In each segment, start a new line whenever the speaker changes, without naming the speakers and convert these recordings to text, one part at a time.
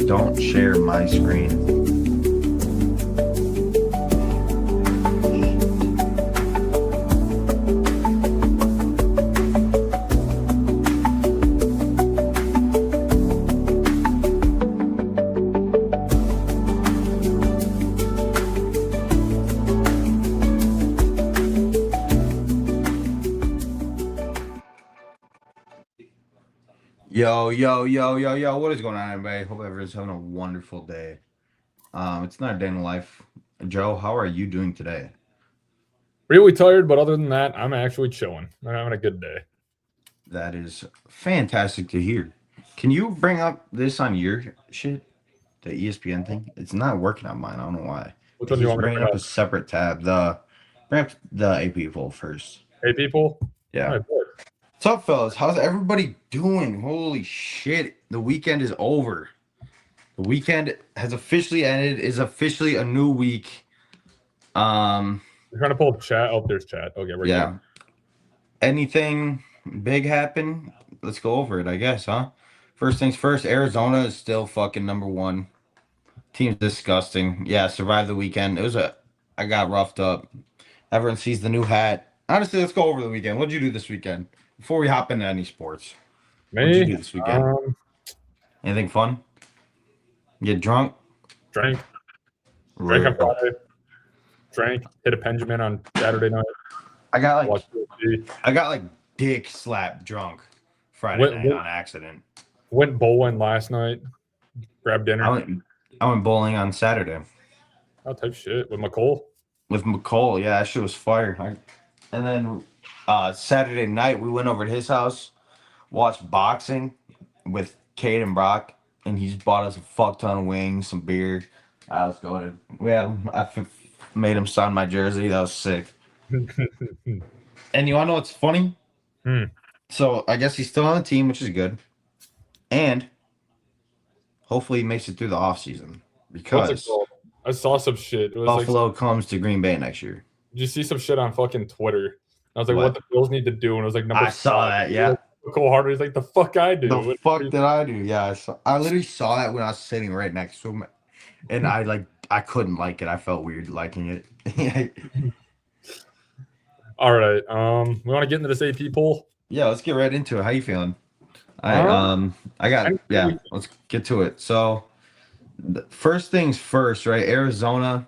Don't share my screen. Yo, yo, yo, yo, yo, what is going on, everybody? Hope everyone's having a wonderful day. It's not a day in the life. Joe, how are you doing today?
Really tired, but other than that, I'm actually chilling. I'm having a good day.
That is fantastic to hear. Can you bring up this on your shit? The ESPN thing? It's not working on mine. I don't know why.
Which
It
one do you
keeps
want me to
bringing
bring
up
up?
a separate tab. Bring up the AP poll first.
Hey, people.
Yeah.
All right, good.
What's up, fellas? How's everybody doing? Holy shit. The weekend is over. The weekend has officially ended. Is officially a new week.
I'm trying to pull up chat. Oh, there's chat. Okay, right
Yeah.
here.
Anything big happen? Let's go over it, I guess, huh? First things first, Arizona is still fucking number one. Team's disgusting. Yeah, survived the weekend. I got roughed up. Everyone sees the new hat. Honestly, let's go over the weekend. What'd you do this weekend? Before we hop into any sports. What'd you
Me,
do this weekend? Anything fun? Get drunk?
drank on
Rude.
Friday. Drank, hit a Benjamin on Saturday night.
I got
Watched UFC.
like dick slap drunk Friday night on accident.
Went bowling last night. Grabbed dinner.
I went bowling on Saturday.
Oh, type shit with McCole.
With McCole, yeah, that shit was fire. And then Saturday night we went over to his house, watched boxing with Cade and Brock, and he just bought us a fuck ton of wings, some beer. I was going. Made him sign my jersey. That was sick. And you wanna know what's funny? So I guess he's still on the team, which is good. And hopefully he makes it through the offseason because
I saw some shit. It was
Buffalo comes to Green Bay next year.
Did you see some shit on fucking Twitter? I was like, what the Bills need to do? And it was like number
I saw that, yeah.
Cole Harder. He's like, the fuck I do.
The fuck did I do? Yeah, I literally saw that when I was sitting right next to him, and I couldn't like it. I felt weird liking it.
All right. We want to get into this AP poll.
Yeah, let's get right into it. How you feeling? Let's get to it. So, first things first, right? Arizona,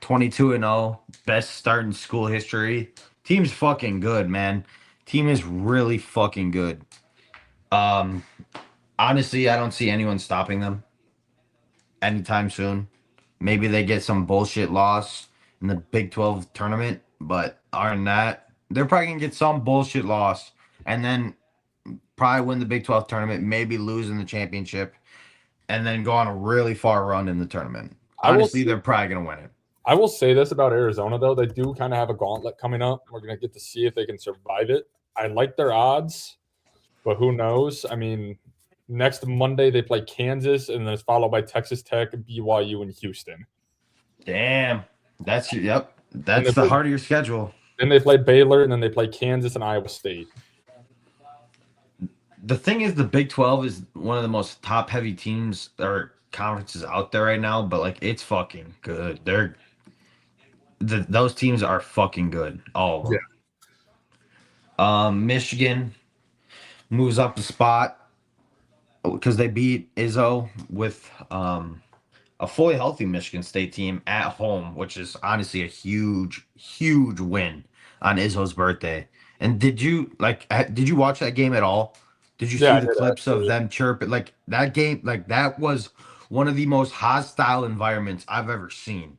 22-0, best start in school history. Team's fucking good, man. Team is really fucking good. Honestly, I don't see anyone stopping them anytime soon. Maybe they get some bullshit loss in the Big 12 tournament, but other than that, they're probably gonna get some bullshit loss and then probably win the Big 12 tournament, maybe lose in the championship, and then go on a really far run in the tournament. Honestly, they're probably gonna win it.
I will say this about Arizona, though. They do kind of have a gauntlet coming up. We're going to get to see if they can survive it. I like their odds, but who knows? I mean, next Monday they play Kansas, and then it's followed by Texas Tech, BYU, and Houston.
Damn. That's the heart of your schedule.
Then they play Baylor, and then they play Kansas and Iowa State.
The thing is, the Big 12 is one of the most top-heavy teams or conferences out there right now, but, like, it's fucking good. Those teams are fucking good. All of them. Yeah. Michigan moves up the spot because they beat Izzo with a fully healthy Michigan State team at home, which is honestly a huge, huge win on Izzo's birthday. And did you watch that game at all? Did you see the clips of them chirping? Like, that game, like, that was one of the most hostile environments I've ever seen.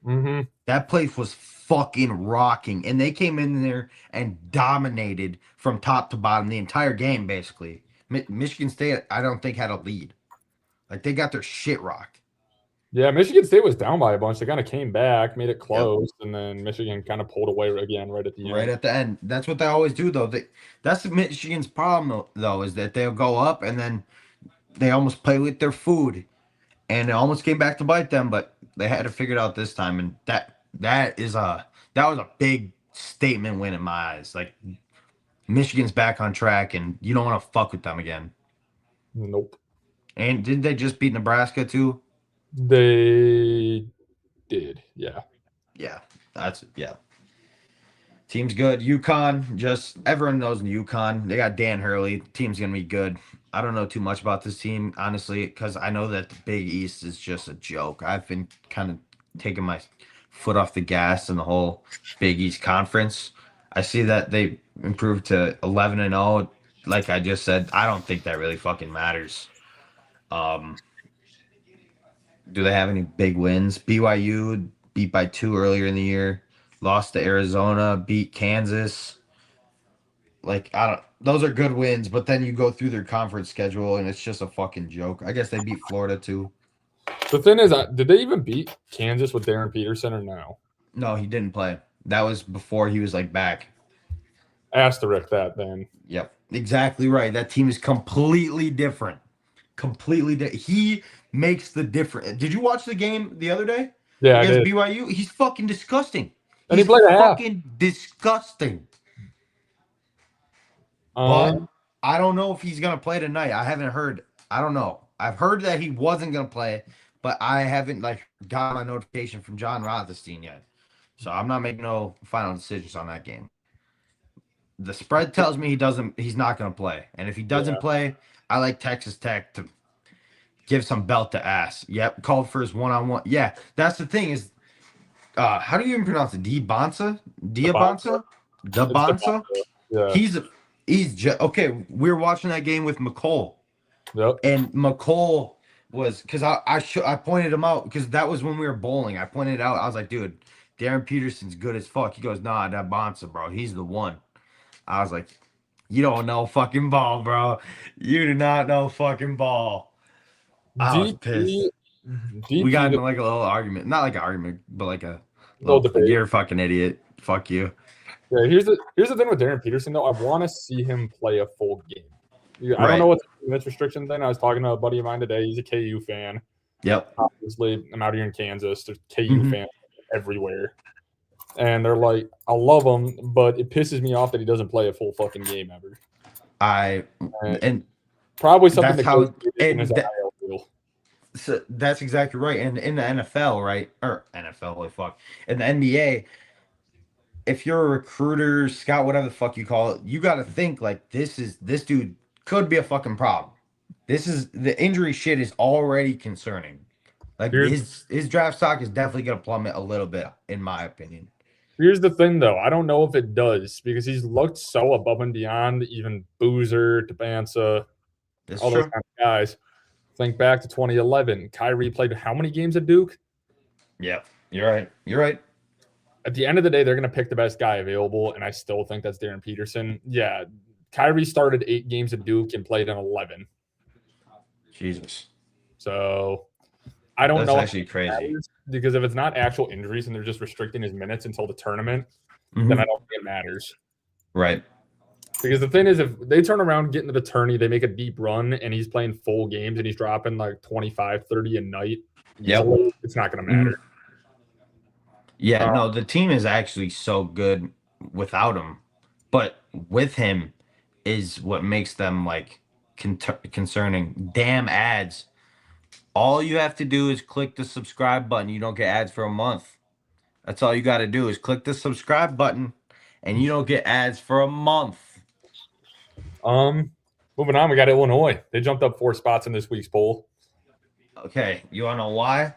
Mm-hmm.
That place was fucking rocking, and they came in there and dominated from top to bottom the entire game, basically. Michigan State, I don't think, had a lead. Like, they got their shit rocked.
Yeah, Michigan State was down by a bunch. They kind of came back, made it close, and then Michigan kind of pulled away again right at the end.
Right at the end. That's what they always do, though. That's Michigan's problem, though, is that they'll go up and then they almost play with their food, and it almost came back to bite them, but they had to figure it out this time, and that was a big statement win in my eyes. Like, Michigan's back on track, and you don't want to fuck with them again.
Nope.
And did they just beat Nebraska too?
They did, yeah.
Yeah, yeah. Team's good. UConn, just everyone knows in UConn. They got Dan Hurley. Team's gonna be good. I don't know too much about this team, honestly, because I know that the Big East is just a joke. I've been kind of taking my foot off the gas in the whole Big East conference. I see that they improved to 11-0. Like I just said, I don't think that really fucking matters. Um, do they have any big wins? BYU beat by 2 earlier in the year, lost to Arizona, beat Kansas. Like I don't, those are good wins, but then you go through their conference schedule and it's just a fucking joke. I guess they beat Florida too.
The thing is, did they even beat Kansas with Darren Peterson or no?
No, he didn't play. That was before he was like back.
Asterisk that then.
Yep, exactly right. That team is completely different. Completely He makes the difference. Did you watch the game the other day
Yeah, I
against
did.
BYU? He's fucking disgusting.
And he
He's
played a half.
fucking disgusting. But
Um,
I don't know if he's gonna play tonight. I haven't heard. I don't know. I've heard that he wasn't gonna play, but I haven't like got my notification from John Rothstein yet. So I'm not making no final decisions on that game. The spread tells me he's not gonna play. And if he doesn't
yeah,
play, I like Texas Tech to give some belt to ass. Yep, called for his one-on-one. Yeah, that's the thing is how do you even pronounce it? Diabonsa?
the Bonza.
Diabonsa?
It's the
Dabonsa?
Bonza. Yeah.
He's okay. We were watching that game with McCole,
Yep.
and McCole was because I pointed him out because that was when we were bowling. I pointed it out. I was like, dude, Darren Peterson's good as fuck. He goes, nah, that Bonsa, bro. He's the one. I was like, you don't know fucking ball, bro. You do not know fucking ball. I was
DP
pissed. We got
DP
into like a little argument, not like an argument, but like a
little
little.
debate.
You're a fucking idiot. Fuck you.
Yeah, here's the thing with Darren Peterson though. I want to see him play a full game. Yeah, I don't know
Right.
what the minutes restriction thing. I was talking to a buddy of mine today. He's a KU fan.
Yep.
Obviously, I'm out here in Kansas. There's KU
Hmm.
fans everywhere, and they're like, I love him, but it pisses me off that he doesn't play a full fucking game ever.
I
And
and
probably something
that's
that goes
how
in his
and
IL deal.
so that's exactly right. And in the NFL, right? Or NFL, holy fuck. In the NBA, if you're a recruiter, scout, whatever the fuck you call it, you got to think like this dude could be a fucking problem. This is the injury shit is already concerning. Like
Here's
his draft stock is definitely gonna plummet a little bit, in my opinion.
Here's the thing, though. I don't know if it does because he's looked so above and beyond even Boozer, Tabansa,
It's
all those
true.
kind of guys. Think back to 2011. Kyrie played how many games at Duke?
Yeah, you're right. You're right.
At the end of the day, they're going to pick the best guy available, and I still think that's Darren Peterson. Yeah, Kyrie started 8 games at Duke and played in 11.
Jesus,
So I don't
that's
know
actually crazy.
because if it's not actual injuries and they're just restricting his minutes until the tournament, then I
Hmm.
don't think it matters.
Right.
Because the thing is, if they turn around, get into the tourney, they make a deep run, and he's playing full games and he's dropping like 25, 30 a night
Yep.
easily, it's not going to
Mhm.
matter.
Yeah,
Uh,
no, the team is actually so good without him, but with him is what makes them like concerning. Damn ads. All you have to do is click the subscribe button. You don't get ads for a month. That's all you got to do is click the subscribe button and you don't get ads for a month.
um, moving on, we got Illinois. They jumped up 4 spots in this week's poll.
Okay, you want to know why?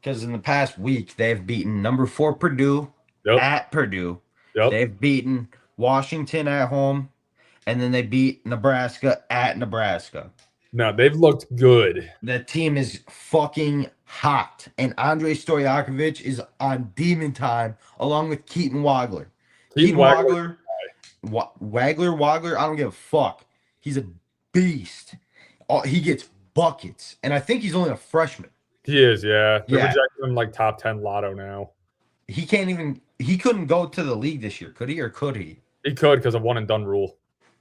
Because in the past week, they've beaten number 4 Purdue
Yep,
at Purdue.
yep.
They've beaten Washington at home, and then they beat Nebraska at Nebraska.
No, they've looked good.
The team is fucking hot, and Andrei Stojakovic is on demon time along with Keaton Wagler.
Keaton
Keaton
Wagner,
Wagler, Wagler, I don't give a fuck. He's a beast. He gets buckets, and I think he's only a freshman.
he is, yeah. They're
Yeah,
projecting him like top 10 lotto now.
he can't even. He couldn't go to the league this year, could he? Or could he?
He could because of one and done rule.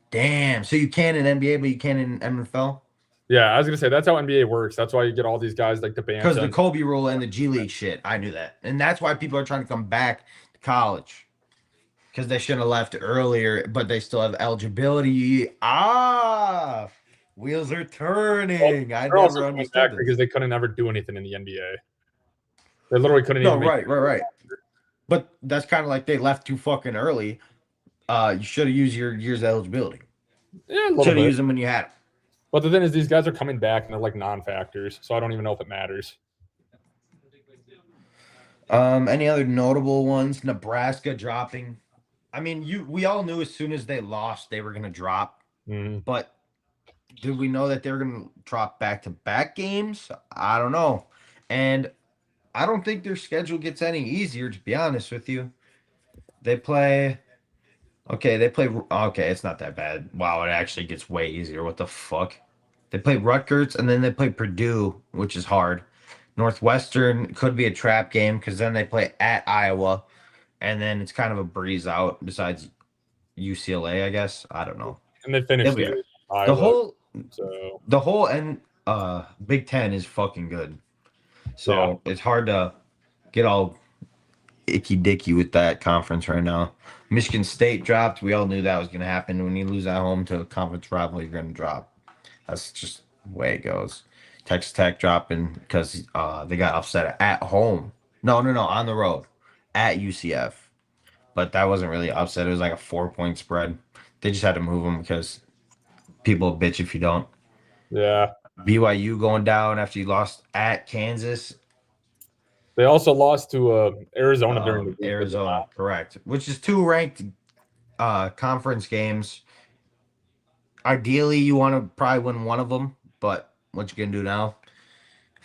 Damn. So you can in NBA, but you can't in NFL
Yeah, I was gonna say that's how NBA works. That's why you get all these guys like the
because the
Banton.
Kobe rule and the G League shit. I knew that, and that's why people are trying to come back to college because they should have left earlier, but they still have eligibility. Ah, Wheels are turning. I
They're also
never
coming back
understood
because
this.
they couldn't ever do anything in the NBA. They literally couldn't
No,
even make.
right. But that's kind of like they left too fucking early. You should have used your year's eligibility.
Yeah, a little
Should have
bit.
used them when you had them.
But the thing is, these guys are coming back and they're like non-factors, so I don't even know if it matters.
Any other notable ones? Nebraska dropping. I mean, we all knew as soon as they lost they were gonna drop, but did we know that they were gonna drop back-to-back games? I don't know, and I don't think their schedule gets any easier. To be honest with you, they play. Okay, they play. Okay, it's not that bad. Wow, it actually gets way easier. What the fuck? They play Rutgers and then they play Purdue, which is hard. Northwestern could be a trap game because then they play at Iowa, and then it's kind of a breeze out. Besides UCLA, I guess. I don't know.
And they
It'll
finished
be
the
all right.
year
The
Iowa,
whole
so
the whole and Big Ten is fucking good.
yeah.
So it's hard to get all icky dicky with that conference right now. Michigan State dropped. We all knew that was going to happen. When you lose at home to a conference rival, you're going to drop. That's just the way it goes. Texas Tech dropping because they got upset at home. No, on the road at UCF. But that wasn't really upset. It was like a 4-point spread. They just had to move them because people bitch if you don't.
Yeah.
BYU going down after you lost at Kansas.
They also lost to Arizona during the week.
Arizona, correct. Which is two ranked conference games. Ideally, you want to probably win one of them, but what you gonna do now?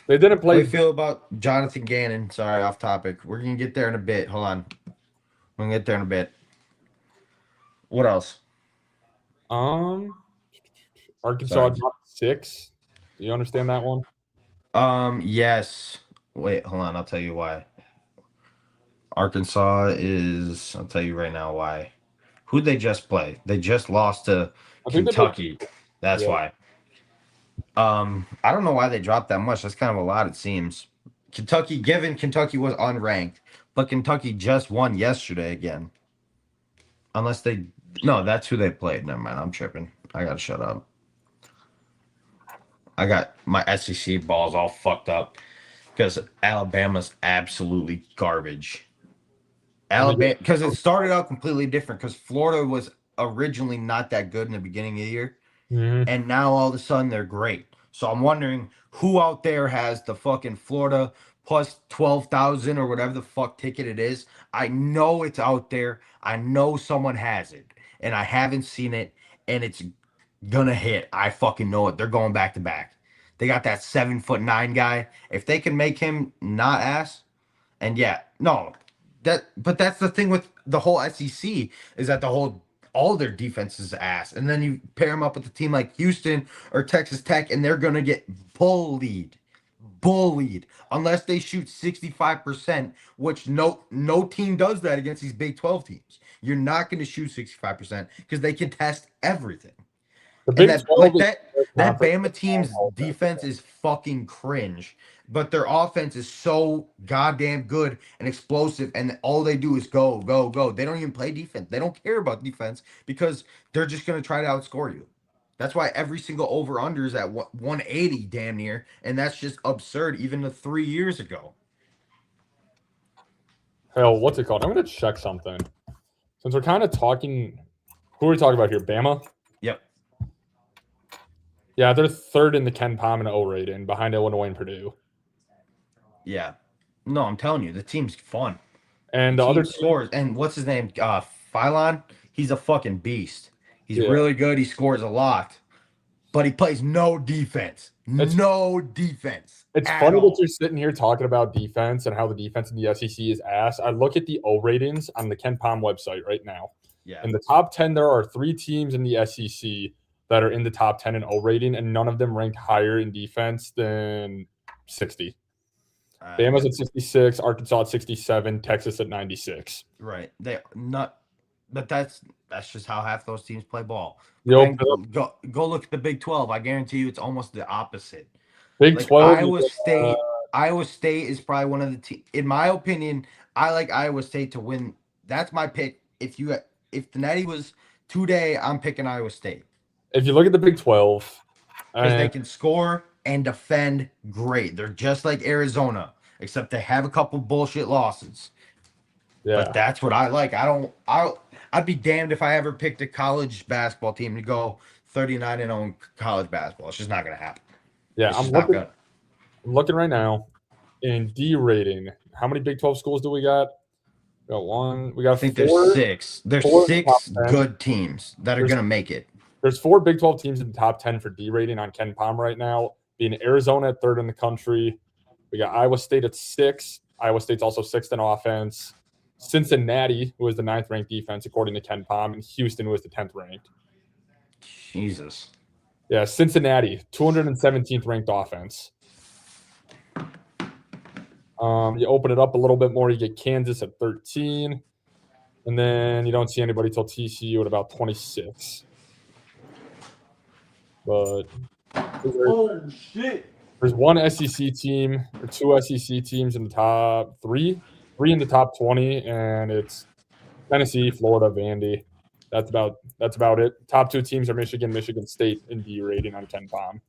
They didn't
How do
play.
you feel about Jonathan Gannon? Sorry, off topic. We're gonna get there in a bit. Hold on, we're gonna get there in a bit. What else?
Arkansas
Sorry.
dropped 6. Do you understand that one?
Yes. Wait, hold on. I'll tell you why. Arkansas is. I'll tell you right now why. Who'd they just play? They just lost to
I think
Kentucky. That's
yeah.
why. I don't know why they dropped that much. That's kind of a lot, it seems. Given Kentucky was unranked, but Kentucky just won yesterday again. Unless they, no, that's who they played. Never mind, I'm tripping. I gotta shut up. I got my SEC balls all fucked up because Alabama's absolutely garbage. Alabama, because it started out completely different. Because Florida was originally not that good in the beginning of the year. And now all of a sudden they're great. So I'm wondering who out there has the fucking Florida plus 12,000 or whatever the fuck ticket it is. I know it's out there. I know someone has it, and I haven't seen it, and it's gonna hit. I fucking know it. They're going back to back. They got that 7'9" guy. If they can make him not ass, and yeah, no, but that's the thing with the whole SEC is that all their defense is ass, and then you pair them up with a team like Houston or Texas Tech, and they're gonna get bullied unless they shoot 65%, which no team does that against these Big 12 teams. You're not going to shoot 65% because they can test everything.
The
And
Big
that
12
like
is
that Bama team's defense is fucking cringe, but their offense is so goddamn good and explosive, and all they do is go, go, go. They don't even play defense. They don't care about defense because they're just gonna try to outscore you. That's why every single over under is at 180 damn near, and that's just absurd even to 3 years ago.
Hell, what's it called? I'm gonna check something. Since we're kind of talking, who are we talking about here? Bama?
Yep.
Yeah, they're third in the Ken Palm and O rating behind Illinois and Purdue.
Yeah. No, I'm telling you, the team's fun.
And
The
the
team
other
scores. And what's his name? Phylon. He's a fucking beast. He's
Yeah.
really good. He scores a lot, but he plays no defense. No defense.
It's
at
funny
all.
that you're sitting here talking about defense and how the defense in the SEC is ass. I look at the O ratings on the Ken Palm website right now.
Yeah.
In the top 10, there are 3 teams in the SEC that are in the top 10 in O rating, and none of them ranked higher in defense than 60. Bama's at 66, Arkansas at 67, Texas at 96.
Right. But that's just how half those teams play ball.
Yep.
Go look at the Big 12. I guarantee you it's almost the opposite.
Big 12.
Iowa State is probably one of the teams. In my opinion, I like Iowa State to win. That's my pick. If the Natty was today, I'm picking Iowa State.
If you look at the Big 12,
because they can score and defend great. They're just like Arizona, except they have a couple bullshit losses.
Yeah.
But that's what I like. I'd be damned if I ever picked a college basketball team to go 39-0 in college basketball. It's just not gonna happen.
Yeah,
It's
I'm
just not gonna.
looking right now in D rating. How many Big 12 schools do we got? We got one. We got
I think
four.
there's six. There's
four in the top
six
10.
good teams that are gonna make it.
There's 4 Big 12 teams in the top 10 for D rating on Ken Palm right now, being Arizona at 3rd in the country. We got Iowa State at 6. Iowa State's also 6th in offense. Cincinnati, who is the 9th ranked defense, according to Ken Palm, and Houston, who is the 10th ranked.
Jesus.
Yeah, Cincinnati, 217th ranked offense. You open it up a little bit more, you get Kansas at 13. And then you don't see anybody till TCU at about 26. But there's one SEC team or 2 SEC teams in the top 3 in the top 20, and it's Tennessee, Florida, Vandy. That's about it. Top 2 teams are Michigan State in D rating on Ken Palm.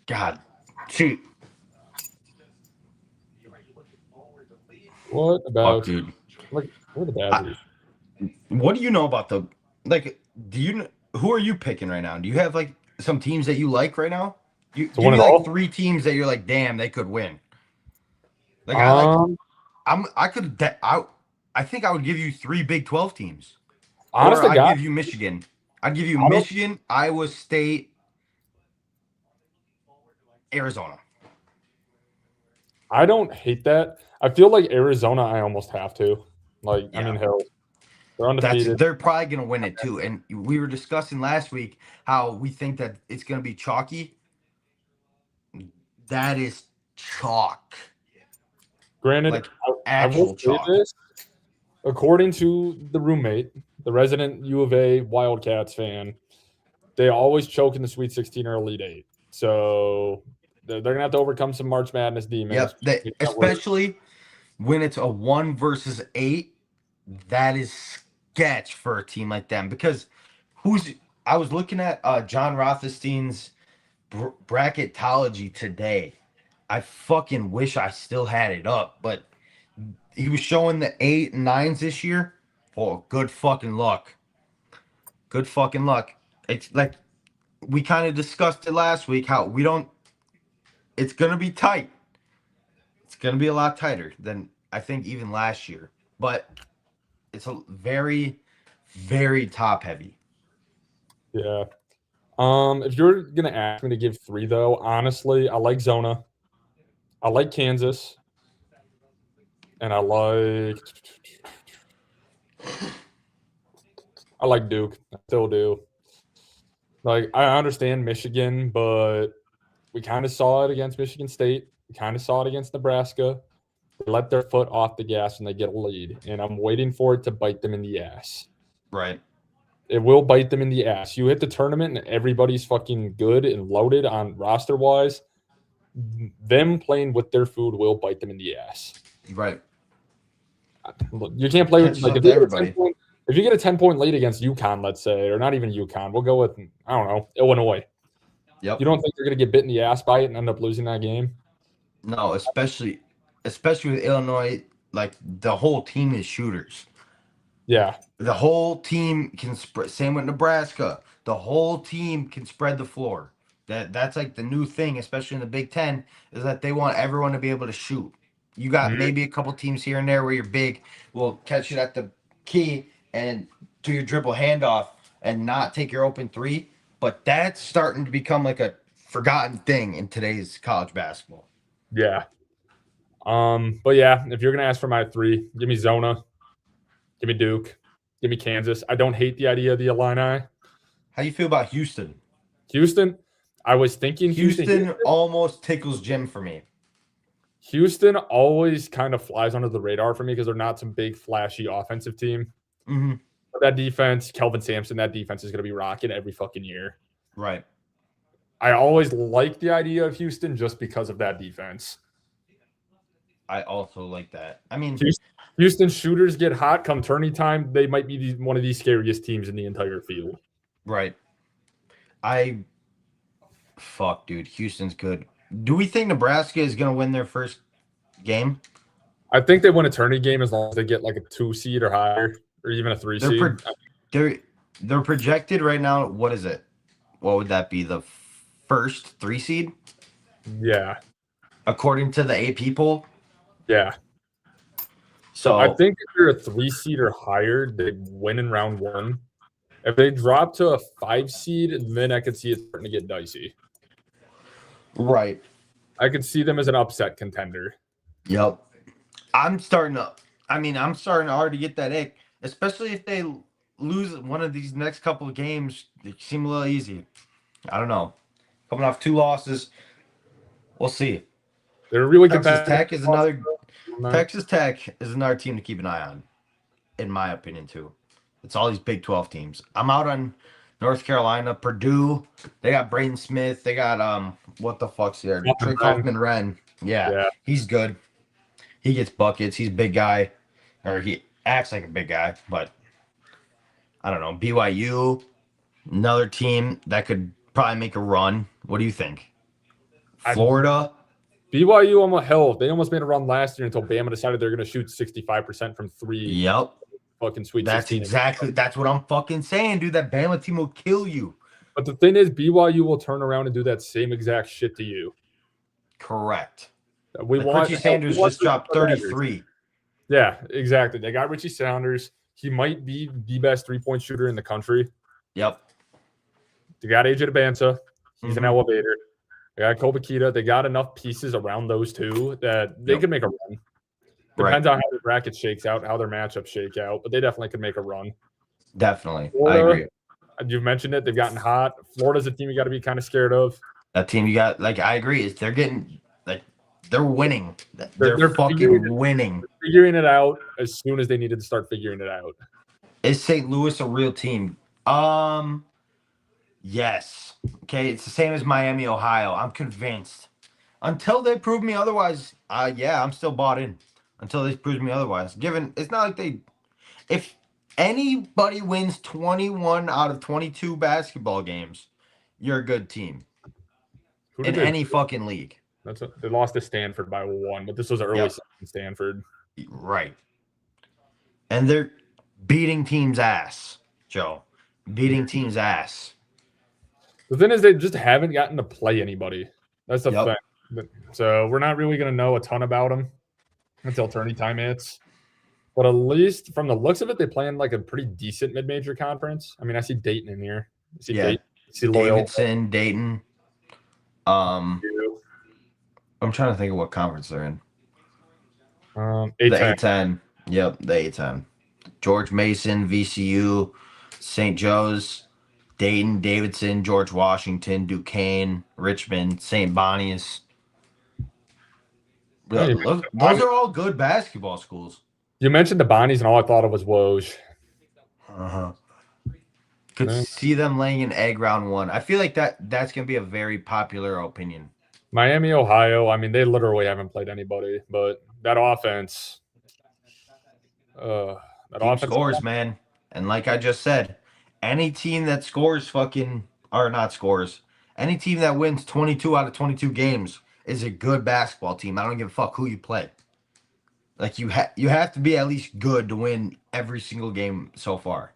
God, shoot.
What about?
Fuck, dude.
Look, where are the Badgers?
What do you know about the who are you picking right now? Do you have like some teams that you like right now? You give me like 3 teams that you're like, damn, they could win. Like I think I would give you 3 Big 12 teams.
Honestly,
I'd give you Michigan. I'd give you Michigan, Iowa State, Arizona.
I don't hate that. I feel like Arizona, I almost have to. Like, yeah. I mean, hell, they're undefeated.
They're probably going to win it too. And we were discussing last week how we think that it's going to be chalky. That is chalk.
Granted,
like
I will say this. According to the roommate, the resident U of A Wildcats fan, they always choke in the Sweet 16 or Elite 8. So they're going to have to overcome some March Madness demons.
Yep, especially when it's a 1 versus 8. That is sketch for a team like them. Because I was looking at John Rothstein's bracketology today. I fucking wish I still had it up, but he was showing the 8 and 9s this year. Oh, good fucking luck. Good fucking luck. It's like we kind of discussed it last week how it's going to be tight. It's going to be a lot tighter than I think even last year, but it's a very, very top heavy.
Yeah. If you're going to ask me to give 3 though, honestly, I like Zona. I like Kansas. And I like Duke. I still do. Like, I understand Michigan, but we kind of saw it against Michigan State. We kind of saw it against Nebraska. They let their foot off the gas and they get a lead. And I'm waiting for it to bite them in the ass.
Right.
It will bite them in the ass. You hit the tournament and everybody's fucking good and loaded on roster-wise. Them playing with their food will bite them in the ass.
Right.
You can't play with like if you get a 10-point lead against UConn, let's say, or not even UConn, we'll go with I don't know, Illinois.
Yep.
You don't think they're gonna get bit in the ass by it and end up losing that game?
No, especially with Illinois, like the whole team is shooters.
Yeah.
The whole team can spread. Same with Nebraska. The whole team can spread the floor. That's like the new thing, especially in the Big Ten, is that they want everyone to be able to shoot. You got maybe a couple teams here and there where you're big will catch it at the key and do your dribble handoff and not take your open 3. But that's starting to become like a forgotten thing in today's college basketball.
Yeah. But yeah, if you're gonna ask for my 3, give me Zona, give me Duke, give me Kansas. I don't hate the idea of the Illini.
How do you feel about Houston?
Houston, I was thinking
Houston almost tickles Jim for me.
Houston always kind of flies under the radar for me because they're not some big, flashy offensive team.
Mm-hmm.
But that defense, Kelvin Sampson, that defense is going to be rocking every fucking year.
Right.
I always like the idea of Houston just because of that defense.
I also like that. I mean,
Houston shooters get hot come tourney time. They might be one of the scariest teams in the entire field.
Right. I Fuck, dude. Houston's good. Do we think Nebraska is going to win their first game?
I think they win a tourney game as long as they get like a 2 seed or higher, or even a 3
They're
seed.
they're they're projected right now. What is it? What would that be? The first 3 seed
Yeah,
according to the AP poll.
yeah. So I
So
think if you're a 3 seed or higher, they win in round 1. If they drop to a 5 seed, then I could see it starting to get dicey.
right.
I could see them as an upset contender.
Yep. I'm starting to. I'm starting to already get that ick, especially if they lose one of these next couple of games. They seem a little easy. I don't know. Coming off 2 losses, we'll see.
They're really
Texas
competitive.
Tech is another. Texas Tech is another team to keep an eye on, in my opinion too. It's all these Big 12 teams. I'm out on North Carolina, Purdue. They got Braden Smith. They got what the fuck's there? Trey Kaufman-Renn. Yeah, he's good. He gets buckets. He's a big guy, or he acts like a big guy. But I don't know. BYU, another team that could probably make a run. What do you think? Florida.
BYU almost made a run last year until Bama decided they're going to shoot 65% from 3.
Yep.
Fucking sweet.
That's what I'm fucking saying, dude. That Bama team will kill you.
But the thing is, BYU will turn around and do that same exact shit to you.
Correct.
Richie
Sanders just dropped 33.
Yeah, exactly. They got Richie Sanders. He might be the best 3-point shooter in the country.
Yep.
They got AJ DeBanza. He's an elevator. They got Kobakita. They got enough pieces around those two that they could make a run. Depends on how their bracket shakes out, how their matchups shake out, but they definitely could make a run.
Definitely.
Florida,
I agree.
You've mentioned it. They've gotten hot. Florida's a team you got to be kind of scared of.
That team you got, I agree. They're getting, they're winning. They're fucking winning.
They're figuring it out as soon as they needed to start figuring it out.
Is St. Louis a real team? Yes. Okay, it's the same as Miami, Ohio. I'm convinced. Until they prove me otherwise, I'm still bought in. Until they prove me otherwise. Given it's not like if anybody wins 21 out of 22 basketball games, you're a good team in any fucking league.
They lost to Stanford by 1, but this was an early Stanford.
Right. And they're beating teams' ass, Joe. Beating teams' ass.
The thing is, they just haven't gotten to play anybody. That's the thing. So we're not really going to know a ton about them until tourney time hits. But at least from the looks of it, they play in like a pretty decent mid-major conference. I mean, I see Dayton in here. I see Dayton. I see
Davidson, Dayton. I'm trying to think of what conference they're in.
A10.
The A10. Yep, the A10. George Mason, VCU, St. Joe's, Dayton, Davidson, George Washington, Duquesne, Richmond, St. Bonnie's. Those are all good basketball schools.
You mentioned the Bonnies, and all I thought of was Woj.
Could see them laying an egg round 1. I feel like that's going to be a very popular opinion.
Miami, Ohio. I mean, they literally haven't played anybody, but that offense.
Team scores, man. And like I just said, any team that scores any team that wins 22 out of 22 games is a good basketball team. I don't give a fuck who you play. Like you have to be at least good to win every single game so far.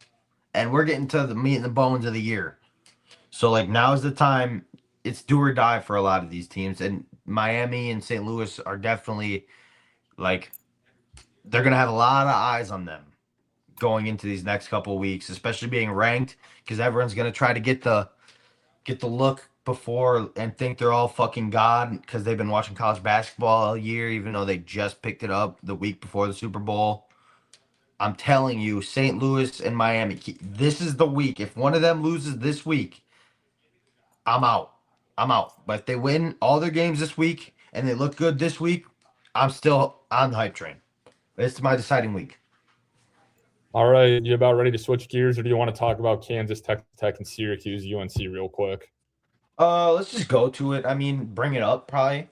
And we're getting to the meat and the bones of the year. So like now's the time. It's do or die for a lot of these teams. And Miami and St. Louis are definitely like they're gonna have a lot of eyes on them going into these next couple of weeks, especially being ranked, because everyone's gonna try to get the look before and think they're all fucking god because they've been watching college basketball all year, even though they just picked it up the week before the Super Bowl. I'm telling you, St. Louis and Miami, this is the week. If one of them loses this week, I'm out. But if they win all their games this week and they look good this week, I'm still on the hype train. It's my deciding week.
All right, you about ready to switch gears, or do you want to talk about Kansas, Tech, and Syracuse, UNC real quick?
Let's just go to it. I mean, bring it up probably.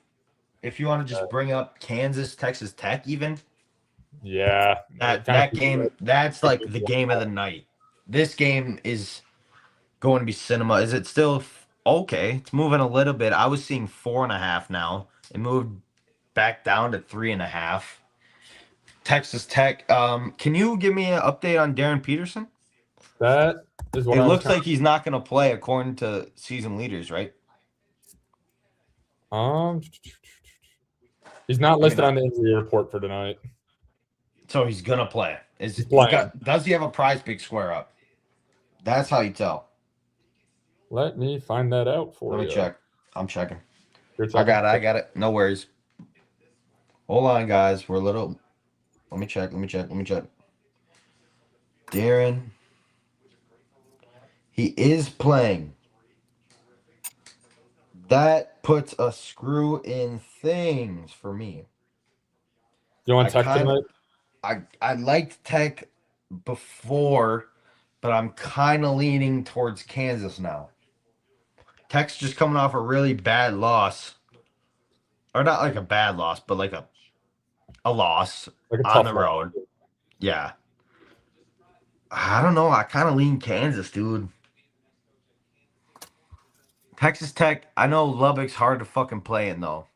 If you want to just bring up Kansas, Texas Tech, even.
Yeah,
that game. That's like the game of the night. This game is going to be cinema. Is it still Okay, it's moving a little bit. I was seeing 4.5 now. It moved back down to 3.5. Texas Tech. Can you give me an update on Darren Peterson?
That is what
It
I was
looks
kind
like he's not going to play according to season leaders, right?
of. He's not
I mean,
listed on the injury report for tonight.
so he's gonna play. Is
He's
he
playing.
got? Does he have a prize pick square up? That's how you tell.
Let me find that out
Let
for
me
you.
check. I'm checking.
You're
I
checking.
got it. I got it. No worries. Hold on, guys. We're a little. Let me check. Let me check. Let me check. Darren. He is playing. That puts a screw in things for me.
You want
I
Tech
kind of
tonight?
I liked Tech before, but I'm kind of leaning towards Kansas now. Tech's just coming off a really bad loss, or not like a bad loss, but like a loss
Like a
on
tough
the
one.
road. Yeah, I don't know. I kind of lean Kansas, dude. Texas Tech. I know Lubbock's hard to fucking play in though.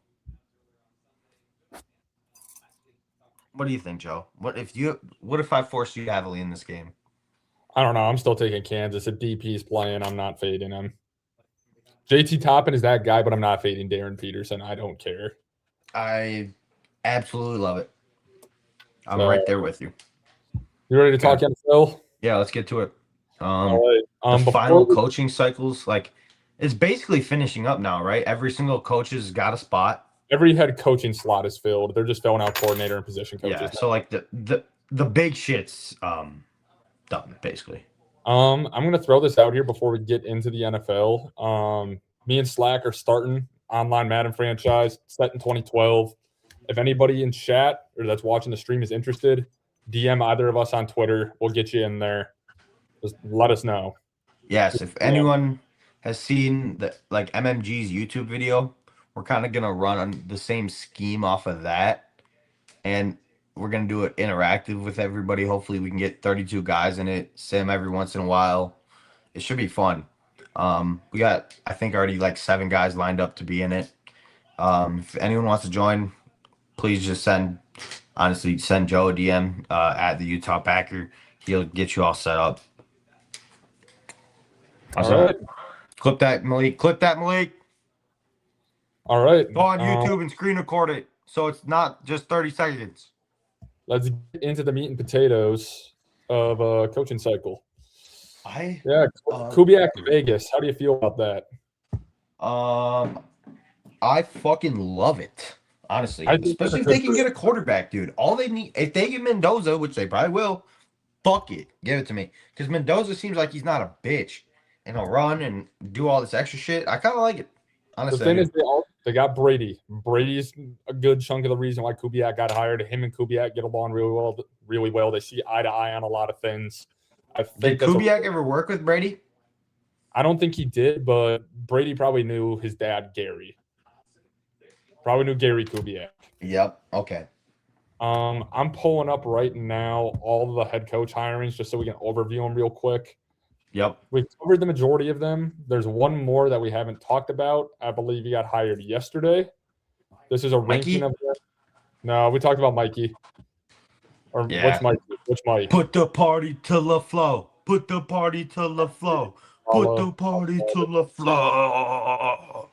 What do you think, Joe? What if I force you heavily in this game?
I don't know. I'm still taking Kansas. If DP's playing, I'm not fading him. JT Toppin is that guy, but I'm not fading Darren Peterson. I don't care.
I absolutely love it. I'm
So
right there with you.
you ready to
Okay.
talk NFL?
Yeah, let's get to it.
All right.
The
Before
final coaching cycles, like, it's basically finishing up now, right? Every single coach has got a spot.
every head coaching slot is filled, they're just filling out coordinator and position
Yeah,
coaches
so
now.
like the big shit's done basically.
I'm gonna throw this out here before we get into the NFL. Me and Slack are starting online Madden franchise set in 2012. If anybody in chat or that's watching the stream is interested, DM either of us on Twitter. We'll get you in there. Just let us know.
Yes, if
Yeah.
anyone has seen the like MMG's YouTube video, we're kind of gonna run on the same scheme off of that, and we're gonna do it interactive with everybody. Hopefully, we can get 32 guys in it, sim every once in a while. It should be fun. We got I think already like 7 guys lined up to be in it. If anyone wants to join, please just send Joe a DM at the Utah Backer. He'll get you all set up. How's
All right.
that? Clip that, Malik. Clip that, Malik.
All right.
Go on YouTube and screen record it so it's not just 30 seconds.
Let's get into the meat and potatoes of a coaching cycle.
I
Yeah, Kubiak to
agree.
Vegas. How do you feel about that?
Um, I fucking love it. Honestly,
I think that's a
especially if
good
they can
move.
get a quarterback, dude. All they need, if they get Mendoza, which they probably will, fuck it, give it to me. Because Mendoza seems like he's not a bitch and he'll run and do all this extra shit. I kind of like it.
The
Honestly, I
thing
do.
is, they got Brady. Brady's a good chunk of the reason why Kubiak got hired. Him and Kubiak get along really well. Really well. They see eye to eye on a lot of things. I
Did
think that's a.
Kubiak ever work with Brady?
I don't think he did, but Brady probably knew his dad, Gary. Probably knew Gary Kubiak.
Yep. Okay.
I'm pulling up right now all the head coach hirings just so we can overview them real quick.
Yep.
We covered the majority of them. There's one more that we haven't talked about. I believe he got hired yesterday. This is a ranking
Mikey?
of them. No, we talked about Mikey. Or which
Yeah.
Mike? Which Mike?
Put the party to the flow. Put the party to the flow. Put the party to the flow.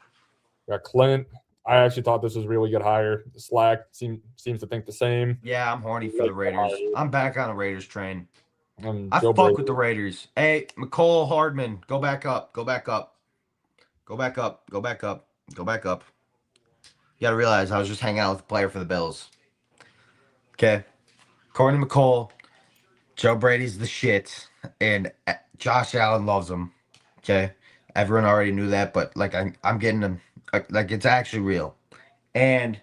Got Clint. I actually thought this was a really good hire. Slack seems to think the same.
Yeah, I'm horny for the Raiders. I'm back on the Raiders train. I
Joe
fuck
Brady.
with the Raiders. Hey, McCole Hardman, go back up. Go back up. Go back up. Go back up. Go back up. You gotta realize I was just hanging out with a player for the Bills. Okay. According to McCole, Joe Brady's the shit, and Josh Allen loves him. Okay. Everyone already knew that, but like I'm getting them like it's actually real. And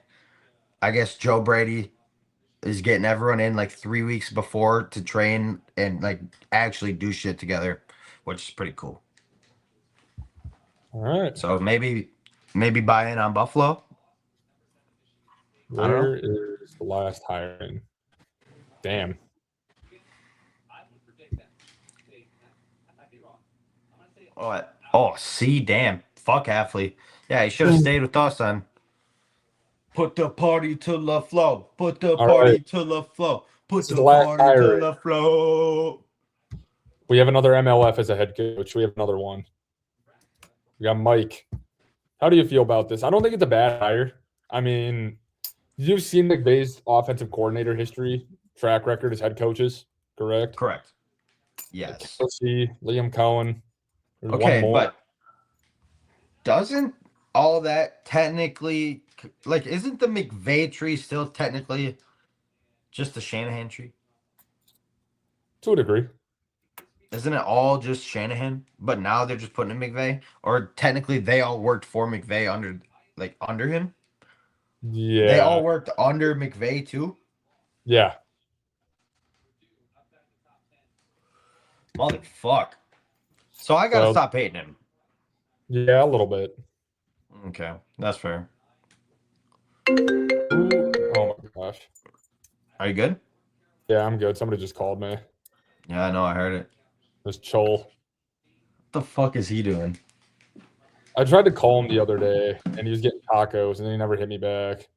I guess Joe Brady is getting everyone in like 3 weeks before to train and like actually do shit together, which is pretty cool.
All right.
So maybe buy in on Buffalo. I don't know.
Where is the last hiring? Damn.
Oh, oh, see, damn. Fuck Hafley. Yeah, he should have stayed with us then. Put the party to the flow. Put the
All
party
right.
to the flow. Put
This is
the
the last
party to
hiring.
the flow.
We have another MLF as a head coach. We have another one. We got Mike. How do you feel about this? I don't think it's a bad hire. I mean, you've seen McVay's offensive coordinator history, track record as head coaches, correct?
Correct. Yes.
Kelsey, Liam Cohen. There's one
Okay,
more.
but doesn't all that technically, like, isn't the McVay tree still technically just the Shanahan tree?
To a degree.
Isn't it all just Shanahan? But now they're just putting in McVay, or technically they all worked for McVay under him.
Yeah.
They all worked under McVay too.
Yeah.
Motherfuck. So I gotta stop hating him.
Yeah, a little bit.
Okay, that's fair.
Ooh, oh my gosh.
Are you good?
Yeah, I'm good. Somebody just called me.
Yeah, I know. I heard it.
It was Chol.
What the fuck is he doing?
I tried to call him the other day, and he was getting tacos, and then he never hit me back.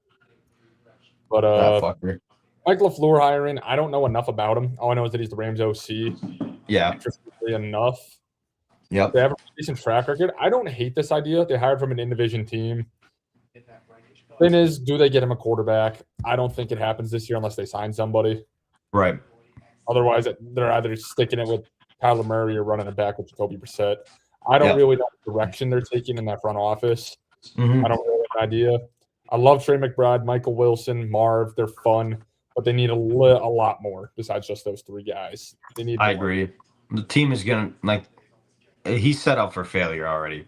But
fucker.
Mike LaFleur hiring, I don't know enough about him. All I know is that he's the Rams OC.
Yeah.
Interestingly enough.
Yep.
They have a decent track record. I don't hate this idea. They hired from an in-division team. Thing is, do they get him a quarterback? I don't think it happens this year unless they sign somebody.
Right.
Otherwise, they're either sticking it with Kyler Murray or running it back with Jacoby Brissett. I don't really know the direction they're taking in that front office.
Mm-hmm.
I don't really have an idea. I love Trey McBride, Michael Wilson, Marv. They're fun, but they need a lot more besides just those three guys. They need.
I agree. The team is gonna he's set up for failure already.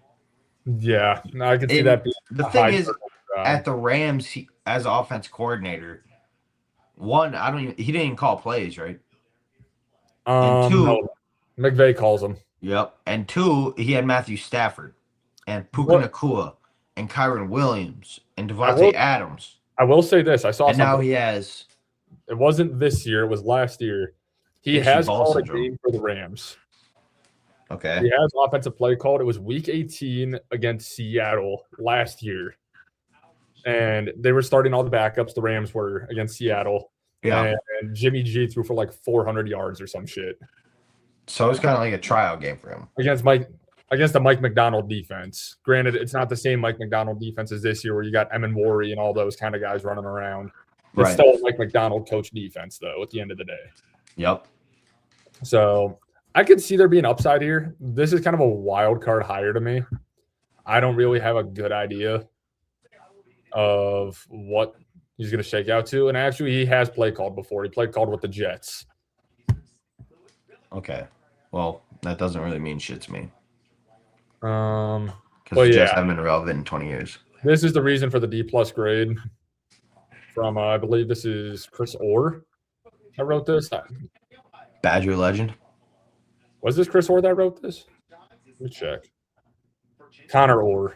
Yeah, I can see that.
The thing is, at the Rams, as offense coordinator, he didn't even call plays, right? And two,
no. McVay calls them.
Yep. And two, he had Matthew Stafford and Puka Nacua and Kyron Williams and Devontae Adams.
I will say this. I saw
and now he has.
It wasn't this year. It was last year. He has called a game for the Rams.
Okay.
He has offensive play called. It was week 18 against Seattle last year. And they were starting all the backups. The Rams were against Seattle.
Yeah.
And Jimmy G threw for like 400 yards or some shit.
So it's kind of like a tryout game for him.
Against the Mike McDonald defense. Granted, it's not the same Mike McDonald defense as this year where you got Emin Worry and all those kind of guys running around. It's still a Mike McDonald coach defense, though, at the end of the day.
Yep.
So I could see there being upside here. This is kind of a wild card hire to me. I don't really have a good idea of what he's going to shake out to. And actually, he has play called before. He played called with the Jets.
Okay. Well, that doesn't really mean shit to me.
Because
the Jets haven't been relevant in 20 years.
This is the reason for the D+ grade from, I believe this is Chris Orr. I wrote this.
Badger legend.
Was this Chris Orr that wrote this? Let me check. Connor Orr.